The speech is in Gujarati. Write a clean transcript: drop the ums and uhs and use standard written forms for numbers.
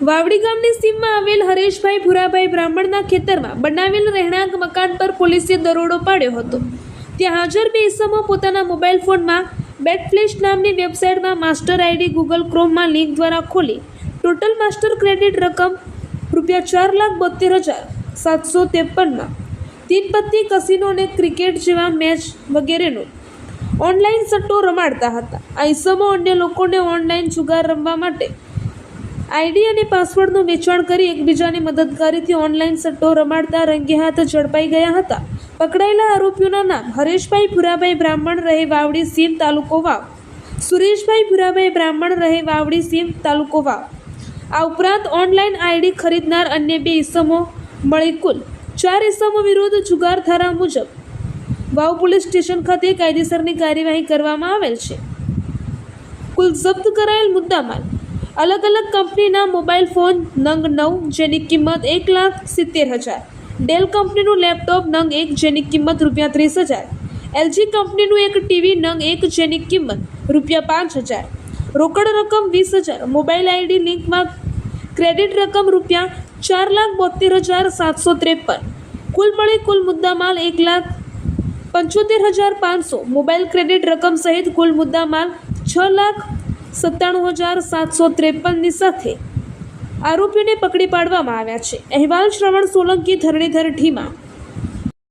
વાવડી ગામની સીમમાં આવેલ હરેશભાઈ ભુરાભાઈ બ્રાહ્મણના ખેતરમાં બનાવેલ રહેણાંક મકાન પર પોલીસે દરોડો પાડ્યો હતો। ત્યાં હાજર બે ઇસમો પોતાના મોબાઈલ ફોનમાં બેટફ્લેશ નામની વેબસાઇટમાં માસ્ટર આઈડી ગૂગલ ક્રોમમાં લિંક દ્વારા ખોલી ટોટલ માસ્ટર ક્રેડિટ રકમ ₹4,72,753માં તીન પત્તી કસીનો અને ક્રિકેટ જેવા મેચ વગેરેનો ઓનલાઈન સટ્ટો રમાડતા હતા। આ ઇસમો અન્ય લોકોને ઓનલાઈન જુગાર રમવા માટે આઈડી અને પાસવર્ડનું વેચાણ કરી એકબીજાની મદદગારીથી ઓનલાઈન સટ્ટો રમાડતા રંગે હાથ ઝડપાઈ ગયા હતા। પકડાયેલા આરોપીઓના નામ હરેશભાઈ ભુરાભાઈ બ્રાહ્મણ રહે વાવડી સીમ તાલુકો વાવ, સુરેશભાઈ ભુરાભાઈ બ્રાહ્મણ રહે વાવડી સીમ તાલુકો વાવ। આ ઉપરાંત ઓનલાઈન આઈડી ખરીદનાર અન્ય બે ઇસમો મળી કુલ 4 ઇસમો વિરુદ્ધ જુગાર ધારા મુજબ વાવ પોલીસ સ્ટેશન ખાતે કાયદેસરની કાર્યવાહી કરવામાં આવેલ છે। કુલ જપ્ત કરાયેલ મુદ્દામાલ अलग अलग कंपनीना मोबाइल फोन नंग 9 जेनी किंमत 1,70,000, डेल कंपनीનું लैपटॉप नंग 1 जेनी किंमत ₹30,000, LG कंपनीનું एक टीवी नंग 1 जेनी किंमत ₹5,000, रोकड़ रकम 20,000, मोबाइल आईडी लिंक में क्रेडिट रकम ₹4,72,753, कुल मળી कुल मुद्दामाल 1,75,500, मोबाइल क्रेडिट रकम सहित कुल मुद्दामाल 6,97,753ની સાથે આરોપીઓને પકડી પાડવામાં આવ્યા છે। અહેવાલ શ્રવણ સોલંકી, ધરણીધર ઢીમા।